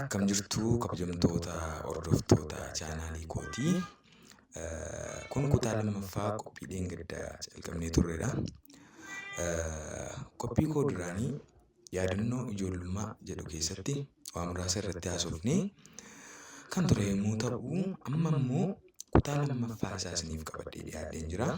Akkam jirtu kabajamtoota hordoftoota chaanaalii kootii. Kun kutaa lammaffaa qophii dheengaddaa jalqabnee turredha. Qophii koo duraanii yaadannoo ijoollummaa jedhu keessatti waan muraasa irratti haasofnee kan ture yommuu ta'u, amma immoo kutaa lammaffaa isaa isiniif qabadhee dhiyaadheen jira.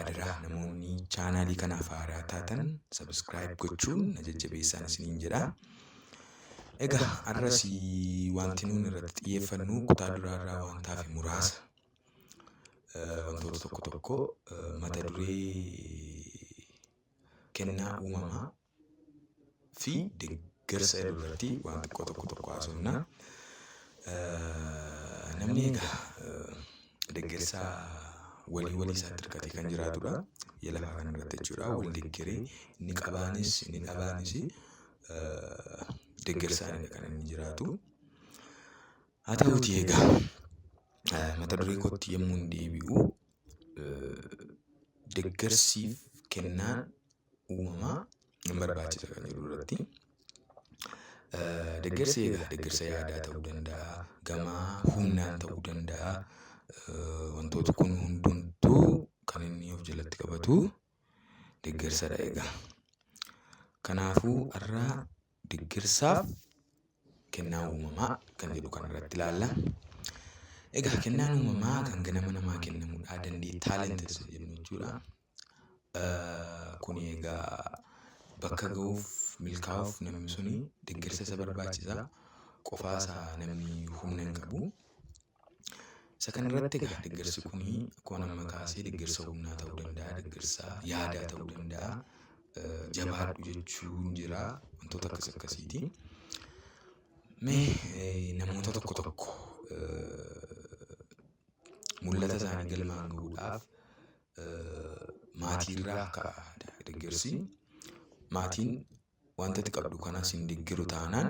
Adaraa namoonni chaanaalii kanaaf haaraa taatan subscribe gochuun na jajjabeessaa isiniin jedha. Egaa har'as wanti nuti irratti xiyyeeffannu kutaa duraarraa waan ta'eef muraasa wantoota tokko mata duree kennaa uumamaa fi deeggarsa irratti waan tokko haasofna. Namni egaa deeggarsa walii isaatti hirkatee kan jiraatudha. Lafaa kana irratti jechuudha. Wal deeggaree inni qabaanis inni dhabaanis deeggarsaan kan inni jiraatu. Haa ta'uutii egaa mata duree kootti yommuu deebi'u, deeggarsiif kennaan uumamaa hin barbaachisa kan jedhu irratti. Deeggarsi egaa deeggarsa yaadaa ta'uu danda'a, gama humnaan ta'uu danda'a. Wantoota kun hundumtuu kan inni of jalatti qabatu deeggarsadha egaa. Kanaafuu har'a deeggarsaaf kennaa uumamaa kan jedhu kan irratti ilaalla. Egaa kennaan uumamaa kan ganama namaa kennamuudha, dandeettii taalentis jennu jechuudha. Kun egaa bakka ga'uuf milkaa'uuf namni suni deeggarsa isa barbaachisa. Qofaasaa namni humna hin qabu. Isa kana irratti egaa deeggarsi kun akkuma nama kaasee deeggarsa humnaa ta'uu danda'a, deeggarsa yaadaa ta'uu danda'a. Jabaadhu jechuun jira, wantoota akkasiiti. Mee namoota tokko mul'ata isaanii galmaan gahuudhaaf maatiirraa ka'a deeggarsi. Maatiin wanta ati qabdu kanas hin deeggaru taanaan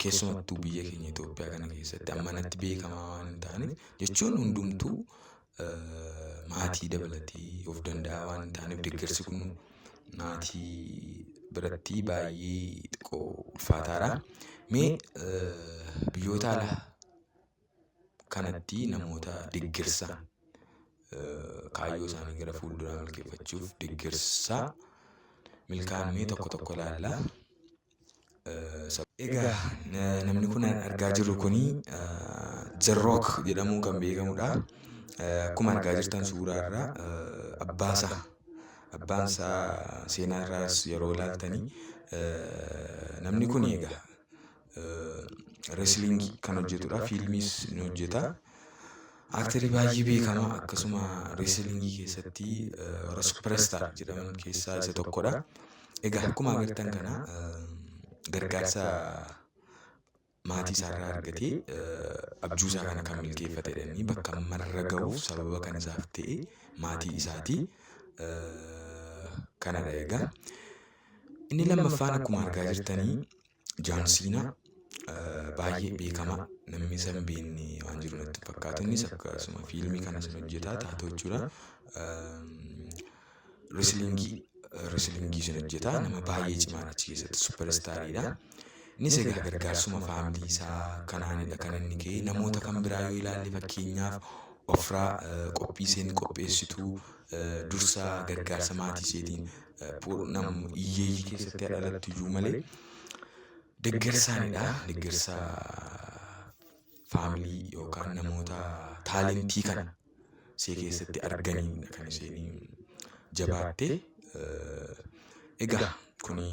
keessumattuu biyya keenya Itoophiyaa kana keessatti ammanatti beekamaa waan hin taaneef jechuun hundumtuu maatii dabalatee of danda'a waan hin taaneef deeggarsi kun maatii biratti baay'ee xiqqoo ulfaataadha. Mee biyyoota alaa kanatti namoota deeggarsa kaayyoo isaanii gara fuulduraa milkeeffachuuf deeggarsa milkaa'an mee tokko ilaalla. Egaa namni kun argaa jirru kuni The Rock jedhamuun kan beekamudha. Akkuma argaa jirtan suuraarraa abbaan isaa seenaa irraas yeroo ilaaltanii namni kun egaa reeslingii kan hojjetudha. Fiilmiis ni hojjeta. Aaktarii baay'ee beekamaa akkasuma reeslingii keessatti warra superstar jedhaman keessaa isa tokkodha. Egaa akkuma agartan kana gargaarsa maatii isaarraa argatee abjuu isaa kana kan milkeeffate jedhanii bakka marra ga'uuf sababa kan isaaf ta'e maatii isaati. Kanadha egaa. Inni lammaffaan akkuma argaa jirtanii John Cena baay'ee beekamaa, namni isa hin beekne waan jiru natti fakkaatu. Innis akkasuma fiilmii kanas hojjetaa taatoo jechuudha. Reeslingii sun hojjetaa, nama baay'ee cimaan achi keessatti superstaariidha. Innis egaa gargaarsuma faamilii isaa kanaanidha kan inni ka'e. Namoota kan biraa yoo ilaalle fakkeenyaaf Ofraa qophii isheen qopheessituu dursaa gargaarsa maatii isheetiin hiyyeeyyii keessatti dhalattu iyyuu malee deeggarsaanidha. Deeggarsa faamilii yookaan namoota taalentii kana ishee keessatti arganiinidha kan isheen jabaatte. Egaa kuni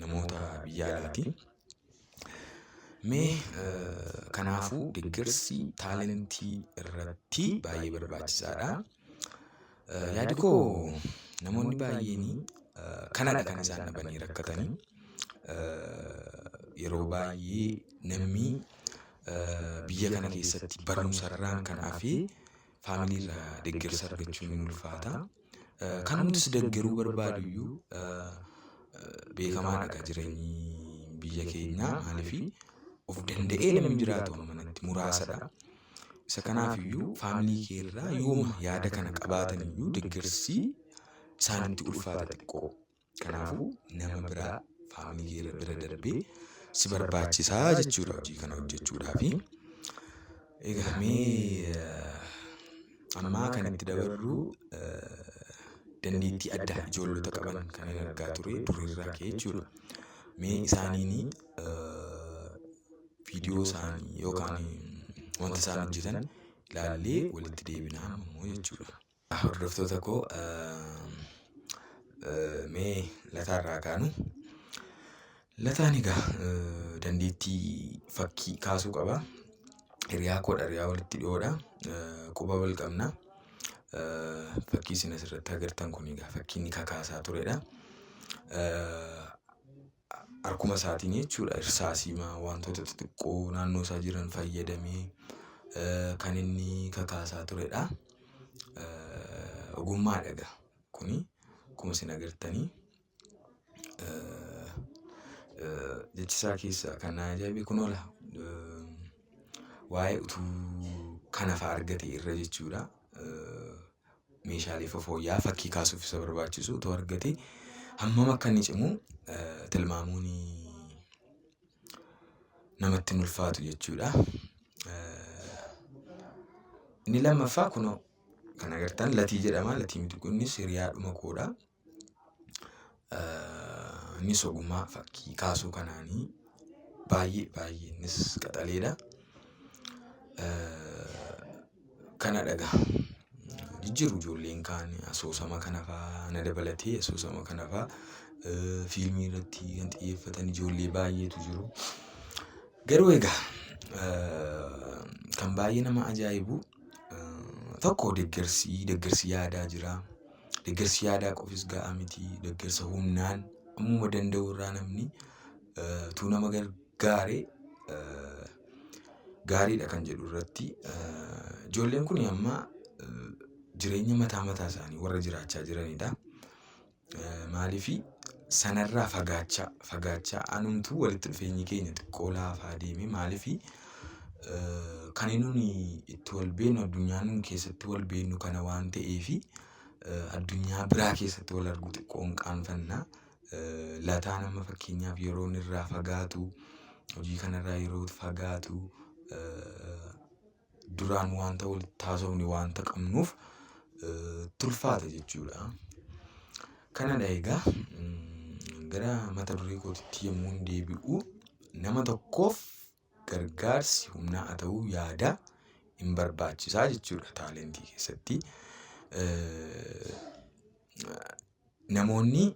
namoota biyya alaati. Mee kanaafuu deeggarsi taalentii irratti baay'ee barbaachisaadha. Yaadi koo namoonni baay'een kanadha kan isaan dhabanii rakkatanii. Yeroo baay'ee namni biyya kana keessatti barumsarraan kan hafe faamiliirraa deeggarsa argachuun ni ulfaata. Kan hundis deeggaruu barbaadu iyyuu beekamaadha jireenyi biyya keenyaa. Maaliif of danda'ee namni jiraatu amanatti muraasadha. Isa kanaaf iyyuu faamilii keerraa yooma yaada kana qabaatan iyyuu deeggarsi isaanitti ulfaata xiqqoo. Kanaafuu nama biraa faamilii bira darbee si barbaachisaa jechuudha hojii kana hojjechuudhaafi. Egaa mee ammaa kan itti dabarru dandeettii addaa ijoollota qaban kan hin argaa ture durirraa ka'e jechuudha. Mee isaaniin viidiyoo isaanii yookaan wanta isaan hojjetan ilaallee walitti deebinaa immoo jechuudha. Hordoftoota koo mee lataarraa kaanu. Lataan egaa dandeettii fakkii kaasuu qaba. Hiriyaa koodha, hiriyaa walitti dhiyoodha. Quba wal qabna. Fakkii isin asirratti agartan kun egaa fakkii inni kakaasaa turedha. Harkuma isaatiin jechuudha irsaasii wantoota xixiqqoo naannoo isaa jiran fayyadamee kan inni kakaasaa turedha. Ogummaadha egaa kuni akkuma isin agartanii. Jechisaa keessaa kan na ajaa'ibe kun oola. Waa'ee utuu kana fa'aa argate irra jechuudha. Meeshaalee fooyya'aa fakkii kaasuuf isa barbaachisu utuu argate hammam akka inni cimu tilmaamuun namatti hin ulfaatu jechuudha. Inni lammaffaa kunoo kan agartan latii jedhama. Latii miti kunis hiriyaadhuma koodha. Innis ogummaa fakkii kaasuu kanaanii baay'ee innis qaxaleedha. Kana dhagaa jijjiiru ijoolleen kaan asoosama kana fa'aa na dabalatee asoosama kana fa'aa fiilmii irratti kan xiyyeeffatan ijoollee baay'eetu jiru. Garuu egaa kan baay'ee nama ajaa'ibu tokko deeggarsi yaadaa jira. Deeggarsi yaadaa qofis gahaa miti. Deeggarsa humnaan ammuma danda'u irraa namni utuu nama gargaaree gaariidha kan jedhu irratti ijoolleen kun amma jireenya mataa isaanii warra jiraachaa jiranidha. Maaliifi sanarraa fagaachaa anumtuu walitti dhufeenyi keenya xiqqoo laafaa deeme. Maaliifi kan nuyi itti wal beeknu addunyaa nuyi keessatti wal beeknu kana waan ta'eefi addunyaa biraa keessatti wal argu xiqqoo hin qaanfanna. Lataan amma fakkeenyaaf yeroo irraa fagaatu hojii kanarraa yeroo fagaatu duraan wanta walitti haasofne wanta qabnuuf tulfaata jechuudha. Kanadha egaa gara mata duree kootitti yommuu deebi'u nama tokkoof gargaarsi humnaa haa ta'uu yaada hin barbaachisaa jechuudha taalentii keessatti. Namoonni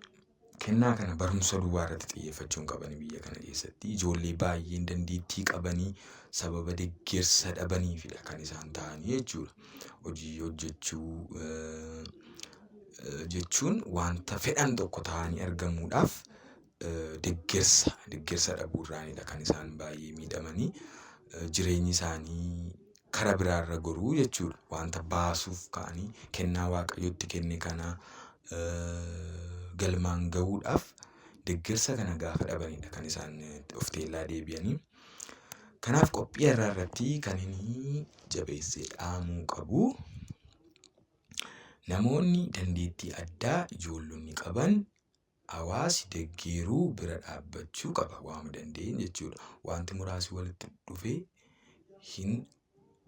kennaa kana barumsa duwwaa irratti xiyyeeffachuun qaban biyya kana keessatti ijoollee baay'een dandeettii qabanii sababa deeggarsa dhabaniifidha kan isaan ta'anii jechuudha. Hojii hojjechuu jechuun wanta fedhan tokko ta'anii argamuudhaaf deeggarsa dhabuurraanidha kan isaan baay'ee miidhamanii jireenyi isaanii karaa biraarra goruu jechuudha. Wanta baasuuf ka'anii kennaa waaqayyotti kenne kana galmaan gahuudhaaf deeggarsa kana gaafa dhabanidha kan isaan of teellaa deebi'anii. Kanaaf qophii irraa irratti kan inni jabeessee dhaamuu qabu namoonni dandeettii addaa ijoollonni qaban hawaasi deeggaruu bira dhaabbachuu qaba waan dandeenye jechuudha. Wanti muraasni walitti dhufee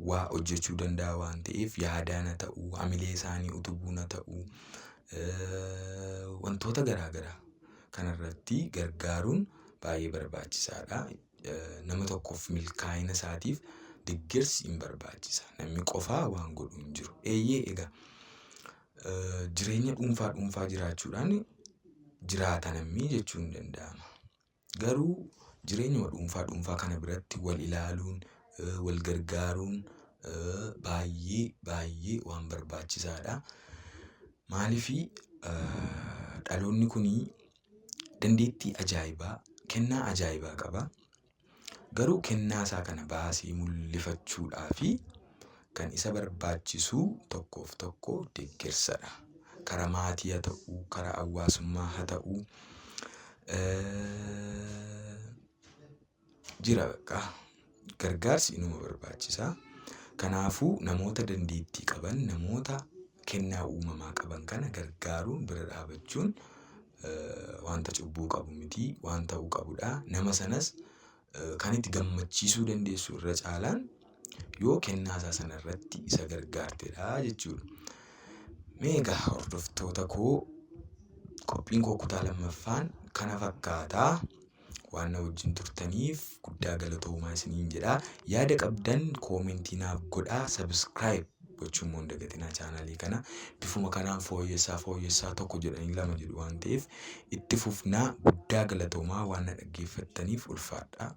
waa hojjechuu danda'a waan ta'eef yaadaan haa ta'uu hamilee isaanii utubuun haa ta'uu wantoota garaagaraa kanarratti gargaaruun baay'ee barbaachisaadha. Nama tokkoof milkaa'ina isaatiif deeggarsi hin barbaachisa. Namni qofaa waan godhu hin jiru. Egaa jireenya dhuunfaa jiraachuudhaan jiraata namni jechuun hin danda'ama. Garuu jireenya dhuunfaa kana biratti wal ilaaluun wal gargaaruun baay'ee waan barbaachisaadha. Maaliifi dhaloonni kun dandeettii ajaa'ibaa kennaa ajaa'ibaa qaba. Garuu kennaa isaa kana baasee mul'ifachuudhaafi kan isa barbaachisu tokko deeggarsadha. Karaa maatii haa ta'uu karaa hawaasummaa haa ta'uu jira bakka gargaarsi inuma barbaachisa. Kanaafuu namoota dandeettii qaban namoota kennaa uumamaa qaban kana gargaaruun bira dhaabachuun wanta cubbuu qabu miti waan ta'uu qabudha. Nama sanas kan itti gammachiisuu dandeessu irra caalaan yoo kennaasaa sana irratti isa gargaartedha jechuudha. Meegaa hordoftoota koo qophiin koo kutaa lammaffaan kana fakkaataa. Waan na wajjin turtaniif guddaa galatoomaa isiniin jedha. Yaada qabdan koomentii naaf godhaa. Subscribe gochuun immoo hin dagatinaa chaanaalii kana. Bifuma kanaan fooyyessaa tokko jedhanii 2 jedhu waan ta'eef itti fufnaa. Guddaa galatoomaa waan na dhaggeeffattaniif ulfaadhaa.